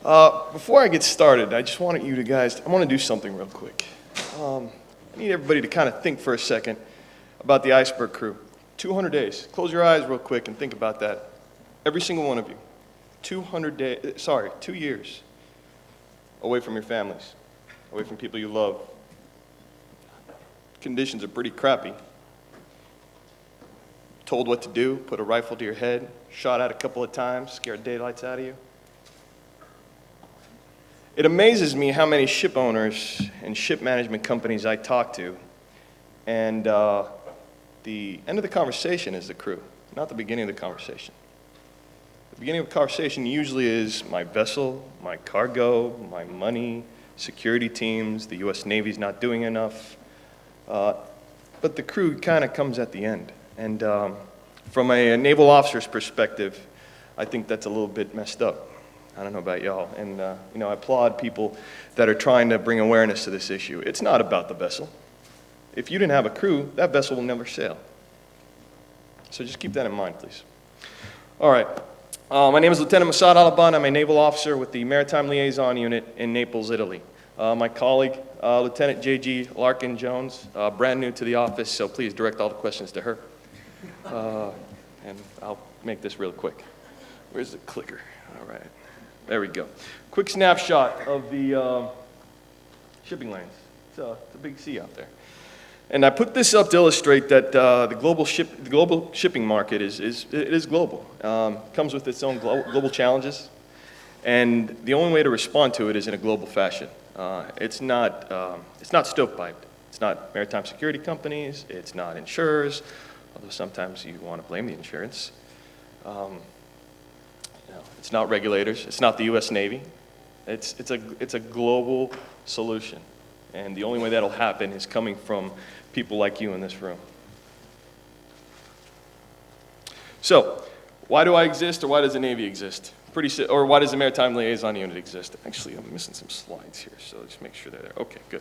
Before I get started, I just wanted you guys, I want to do something real quick. I need everybody to kind of think for a second about the iceberg crew. 200 days. Close your eyes real quick and think about that. Every single one of you. 2 years away from your families, away from people you love. Conditions are pretty crappy. Told what to do, put a rifle to your head, shot at a couple of times, scared daylights out of you. It amazes me how many ship owners and ship management companies I talk to, and the end of the conversation is the crew, not the beginning of the conversation. The beginning of the conversation usually is my vessel, my cargo, my money, security teams, the U.S. Navy's not doing enough. But the crew kind of comes at the end. And from a naval officer's perspective, I think that's a little bit messed up. I don't know about y'all. And I applaud people that are trying to bring awareness to this issue. It's not about the vessel. If you didn't have a crew, that vessel will never sail. So just keep that in mind, please. All right. My name is Lieutenant Musaad Allaban. I'm a naval officer with the Maritime Liaison Unit in Naples, Italy. My colleague, Lieutenant J.G. Larkin Jones, brand new to the office, so please direct all the questions to her. And I'll make this real quick. Where's the clicker? All right. There we go. Quick snapshot of the shipping lanes. It's a big sea out there. And I put this up to illustrate that the global shipping market is global. Comes with its own global challenges, and the only way to respond to it is in a global fashion. It's not stovepiped. It's not maritime security companies. It's not insurers, although sometimes you want to blame the insurance. It's not regulators. It's not the U.S. Navy. It's a global solution, and the only way that'll happen is coming from people like you in this room. So, why do I exist, or why does the Navy exist? Or why does the Maritime Liaison Unit exist? Actually, I'm missing some slides here, so let's make sure they're there. Okay, good.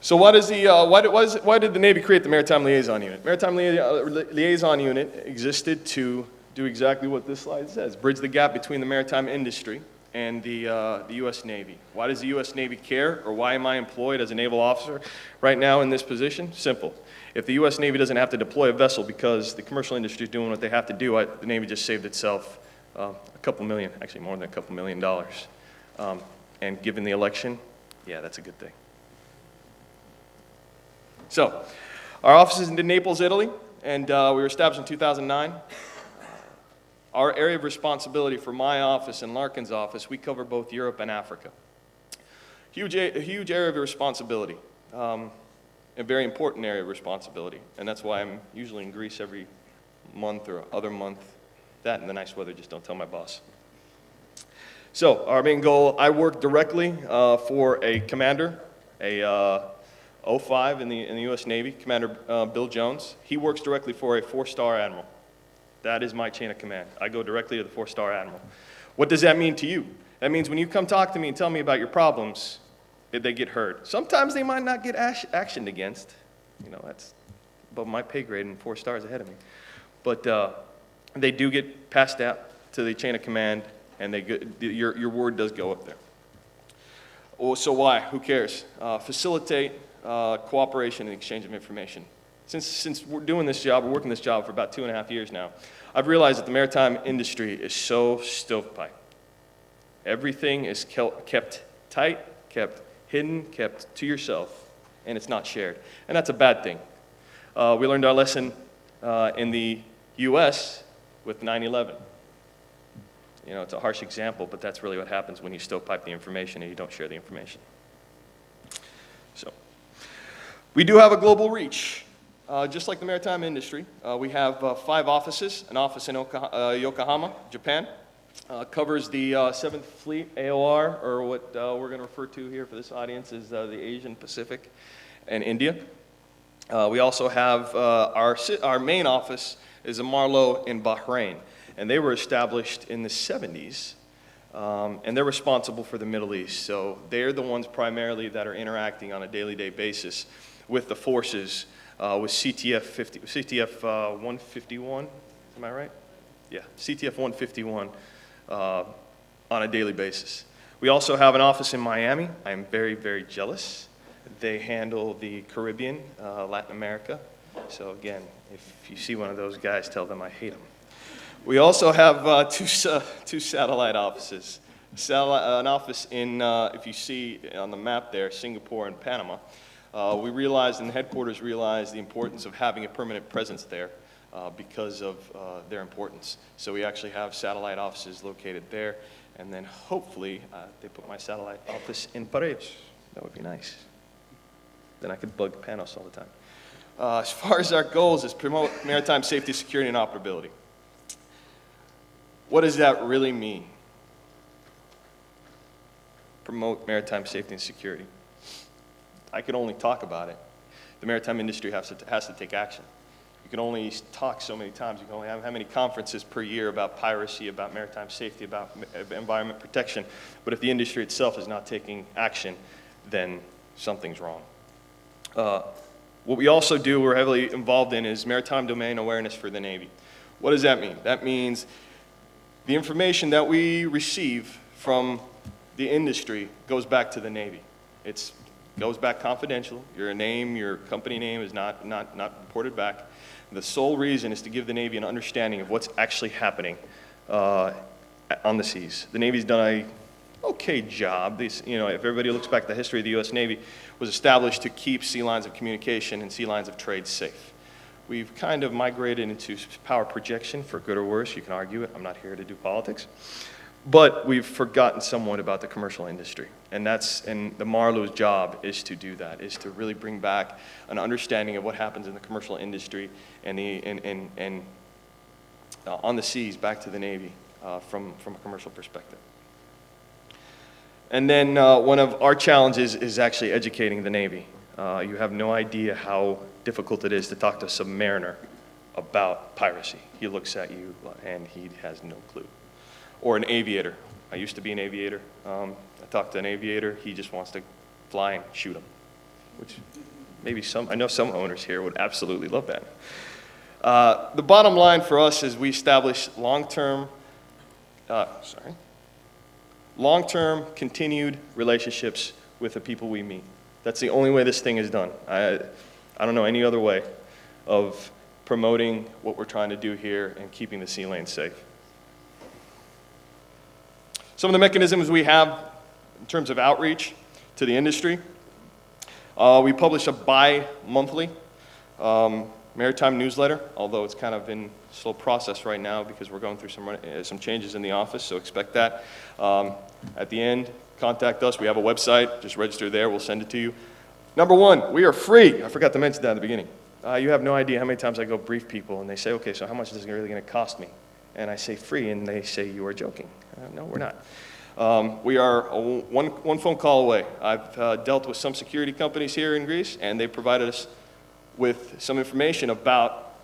So why did the Navy create the Maritime Liaison Unit? Maritime Liaison Unit existed to do exactly what this slide says, bridge the gap between the maritime industry and the U.S. Navy. Why does the U.S. Navy care, or why am I employed as a naval officer right now in this position? Simple. If the U.S. Navy doesn't have to deploy a vessel because the commercial industry is doing what they have to do, the Navy just saved itself a couple million, actually more than a couple $1 million. And given the election, yeah, that's a good thing. So, our office is in Naples, Italy, and we were established in 2009. Our area of responsibility for my office and Larkin's office, we cover both Europe and Africa. A huge area of responsibility, a very important area of responsibility, and that's why I'm usually in Greece every month or other month. That and the nice weather, just don't tell my boss. So, our main goal, I work directly for a commander, a 05 in the U.S. Navy, Commander Bill Jones. He works directly for a 4-star admiral. That is my chain of command. I go directly to the 4-star admiral. What does that mean to you? That means when you come talk to me and tell me about your problems, they get heard. Sometimes they might not get actioned against. That's above my pay grade and 4 stars ahead of me. But they do get passed out to the chain of command, and your word does go up there. Oh, so why? Who cares? Facilitate cooperation and exchange of information. Since we're doing this job, we're working this job for about 2.5 years now, I've realized that the maritime industry is so stovepipe. Everything is kept tight, kept hidden, kept to yourself, and it's not shared. And that's a bad thing. We learned our lesson in the U.S. with 9/11. It's a harsh example, but that's really what happens when you stovepipe the information and you don't share the information. So, we do have a global reach. Just like the maritime industry, we have 5 offices. An office in Yokohama, Japan, covers the 7th Fleet, AOR, or what we're going to refer to here for this audience is the Asian Pacific and India. We also have our main office is in Marlow in Bahrain, and they were established in the 70s, and they're responsible for the Middle East. So they're the ones primarily that are interacting on a daily basis with the forces. With CTF 151, am I right? Yeah, CTF 151 on a daily basis. We also have an office in Miami. I am very, very jealous. They handle the Caribbean, Latin America. So again, if you see one of those guys, tell them I hate them. We also have two satellite offices. An office in, if you see on the map there, Singapore and Panama. We realized, and the headquarters realized, the importance of having a permanent presence there because of their importance. So we actually have satellite offices located there, and then hopefully they put my satellite office in Paris. That would be nice. Then I could bug Panos all the time. As far as our goals is promote maritime safety, security, and operability. What does that really mean? Promote maritime safety and security. I could only talk about it. The maritime industry has to take action. You can only talk so many times. You can only have how many conferences per year about piracy, about maritime safety, about environment protection. But if the industry itself is not taking action, then something's wrong. What we also do, we're heavily involved in, is maritime domain awareness for the Navy. What does that mean? That means the information that we receive from the industry goes back to the Navy. It goes back confidential. Your name, your company name is not reported back. The sole reason is to give the Navy an understanding of what's actually happening on the seas. The Navy's done a okay job. If everybody looks back at the history of the U.S. Navy, was established to keep sea lines of communication and sea lines of trade safe. We've kind of migrated into power projection, for good or worse. You can argue it. I'm not here to do politics. But we've forgotten somewhat about the commercial industry. And the Marlowe's job is to do that, is to really bring back an understanding of what happens in the commercial industry and on the seas back to the Navy from a commercial perspective. And then one of our challenges is actually educating the Navy. You have no idea how difficult it is to talk to a submariner about piracy. He looks at you and he has no clue. Or an aviator. I used to be an aviator. I talked to an aviator. He just wants to fly and shoot them, which maybe I know some owners here would absolutely love that. The bottom line for us is we establish long-term continued relationships with the people we meet. That's the only way this thing is done. I don't know any other way of promoting what we're trying to do here and keeping the sea lane safe. Some of the mechanisms we have in terms of outreach to the industry. We publish a bi-monthly maritime newsletter, although it's kind of in slow process right now because we're going through some changes in the office, so expect that. At the end, contact us. We have a website. Just register there. We'll send it to you. Number one, we are free. I forgot to mention that at the beginning. You have no idea how many times I go brief people, and they say, okay, so how much is it really going to cost me? And I say free, and they say, you are joking. No, we're not. We are one phone call away. I've dealt with some security companies here in Greece, and they provided us with some information about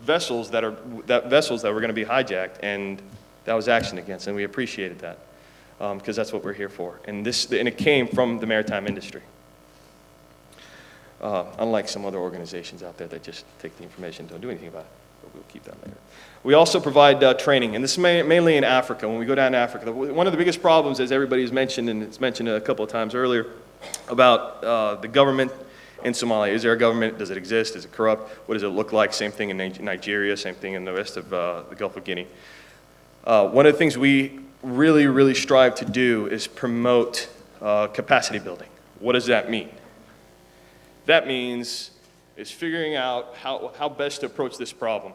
vessels that were going to be hijacked, and that was action against, and we appreciated that because that's what we're here for. And it came from the maritime industry. Unlike some other organizations out there that just take the information and don't do anything about it. But we'll keep that later. We also provide training, and this is mainly in Africa. When we go down to Africa, one of the biggest problems, as everybody's mentioned, and it's mentioned a couple of times earlier, about the government in Somalia. Is there a government? Does it exist? Is it corrupt? What does it look like? Same thing in Nigeria, same thing in the rest of the Gulf of Guinea. One of the things we really, really strive to do is promote capacity building. What does that mean? That means is figuring out how best to approach this problem.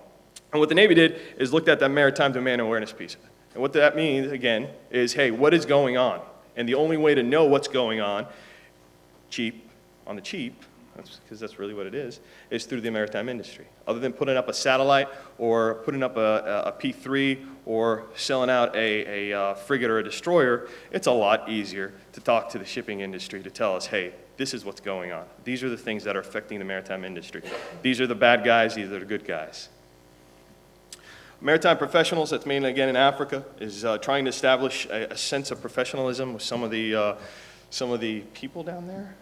And what the Navy did is looked at that maritime domain awareness piece. And what that means, again, is, hey, what is going on? And the only way to know what's going on, on the cheap, because that's really what it is through the maritime industry. Other than putting up a satellite or putting up a P3 or selling out a frigate or a destroyer, it's a lot easier to talk to the shipping industry to tell us, hey, this is what's going on. These are the things that are affecting the maritime industry. These are the bad guys, these are the good guys. Maritime professionals, that's mainly again in Africa, is trying to establish a sense of professionalism with some of the people down there.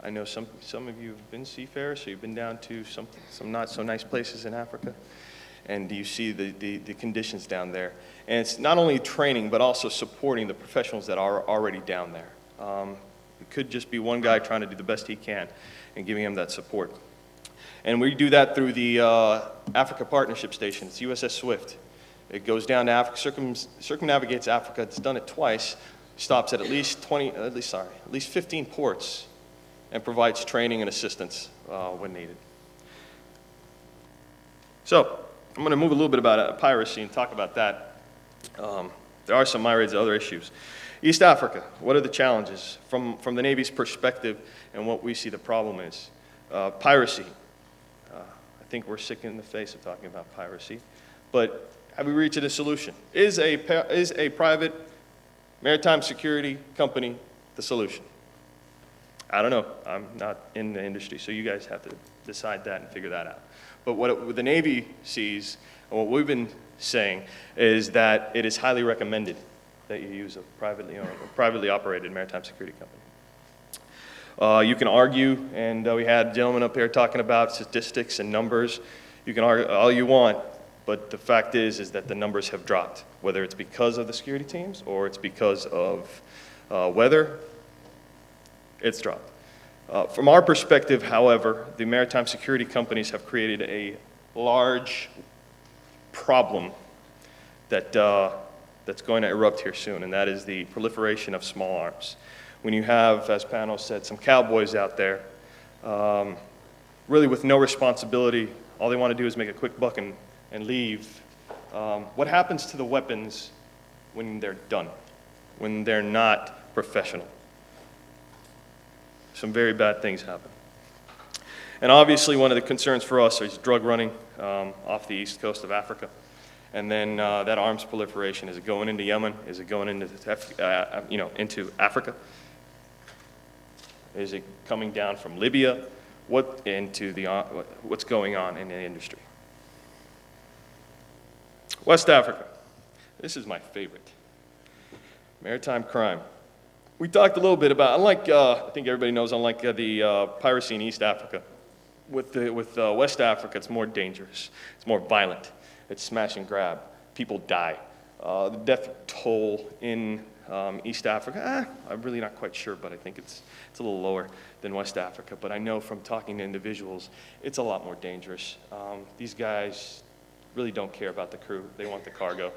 I know some of you have been seafarers, so you've been down to some not so nice places in Africa. and you see the conditions down there. And it's not only training, but also supporting the professionals that are already down there. It could just be one guy trying to do the best he can and giving him that support. And we do that through the Africa Partnership Station. It's USS Swift. It goes down to Africa, circumnavigates Africa. It's done it twice. Stops at least 15 ports, and provides training and assistance when needed. So I'm going to move a little bit about piracy and talk about that. There are some myriads of other issues. East Africa, what are the challenges from the Navy's perspective and what we see the problem is? Piracy. I think we're sick in the face of talking about piracy, but have we reached a solution? Is a private maritime security company the solution? I don't know. I'm not in the industry, so you guys have to decide that and figure that out. But what the Navy sees, and what we've been saying, is that it is highly recommended that you use a privately operated maritime security company. You can argue, and we had gentlemen up here talking about statistics and numbers. You can argue all you want, but the fact is that the numbers have dropped, whether it's because of the security teams or it's because of weather, it's dropped. From our perspective, however, the maritime security companies have created a large problem that's going to erupt here soon, and that is the proliferation of small arms. When you have, as Panos said, some cowboys out there, really with no responsibility, all they want to do is make a quick buck and leave. What happens to the weapons when they're done, when they're not professional? Some very bad things happen. And obviously one of the concerns for us is drug running off the east coast of Africa. And then that arms proliferation, is it going into Yemen? Is it going into Africa? Is it coming down from Libya? What's going on in the industry? West Africa. This is my favorite. Maritime crime. We talked a little bit about, unlike, I think everybody knows, unlike the piracy in East Africa, with West Africa, it's more dangerous. It's more violent. It's smash and grab. People die. The death toll in East Africa, I'm really not quite sure, but I think it's a little lower than West Africa. But I know from talking to individuals, it's a lot more dangerous. These guys really don't care about the crew. They want the cargo.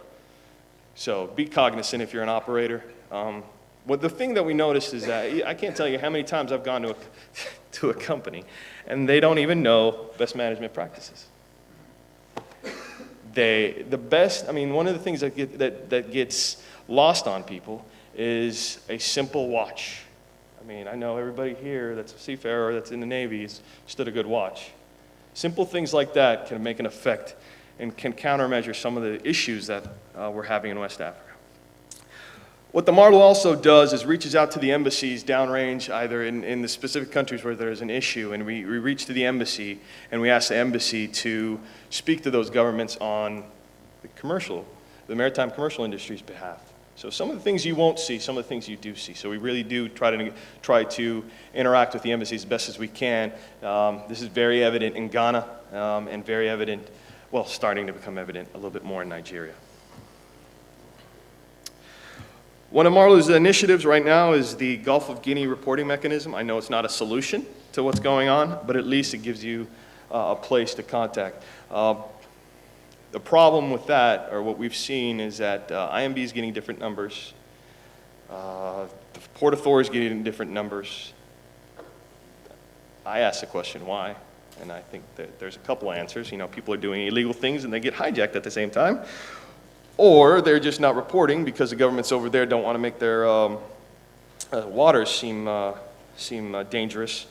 So be cognizant if you're an operator. The thing that we noticed is that I can't tell you how many times I've gone to a company and they don't even know best management practices. One of the things that gets lost on people is a simple watch. I know everybody here that's a seafarer that's in the Navy has stood a good watch. Simple things like that can make an effect and can countermeasure some of the issues that we're having in West Africa. What the model also does is reaches out to the embassies downrange, either in the specific countries where there's an issue, and we reach to the embassy and we ask the embassy to speak to those governments on the maritime commercial industry's behalf. So some of the things you won't see, some of the things you do see. So we really do try to interact with the embassies as best as we can. This is very evident in Ghana and very evident, starting to become evident a little bit more in Nigeria. One of Marlo's initiatives right now is the Gulf of Guinea reporting mechanism. I know it's not a solution to what's going on, but at least it gives you a place to contact. The problem with that, or what we've seen, is that IMB is getting different numbers. The Port Authority is getting different numbers. I asked the question, why? And I think that there's a couple answers. People are doing illegal things and they get hijacked at the same time. Or they're just not reporting because the governments over there don't want to make their waters seem dangerous,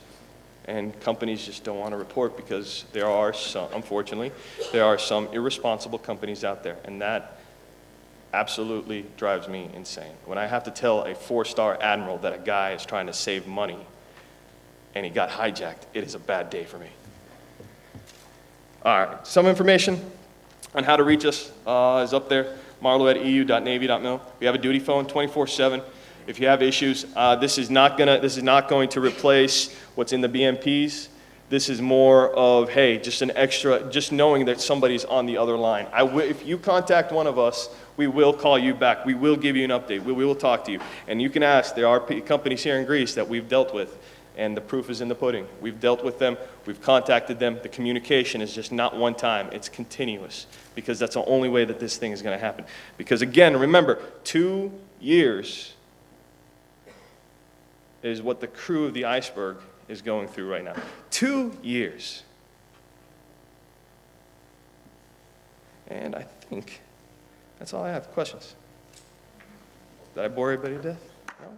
and companies just don't want to report because unfortunately, there are some irresponsible companies out there, and that absolutely drives me insane. When I have to tell a 4-star admiral that a guy is trying to save money and he got hijacked, it is a bad day for me. All right, some information on how to reach us is up there, marlo@eu.navy.mil. We have a duty phone 24/7. If you have issues, this is not going to replace what's in the BMPs. This is more of, hey, just an extra, just knowing that somebody's on the other line. If you contact one of us, we will call you back. We will give you an update. We will talk to you. And you can ask, there are companies here in Greece that we've dealt with, and the proof is in the pudding. We've dealt with them. We've contacted them. The communication is just not one time. It's continuous, because that's the only way that this thing is going to happen. Because again, remember, 2 years is what the crew of the iceberg is going through right now. 2 years. And I think that's all I have. Questions? Did I bore everybody to death? No?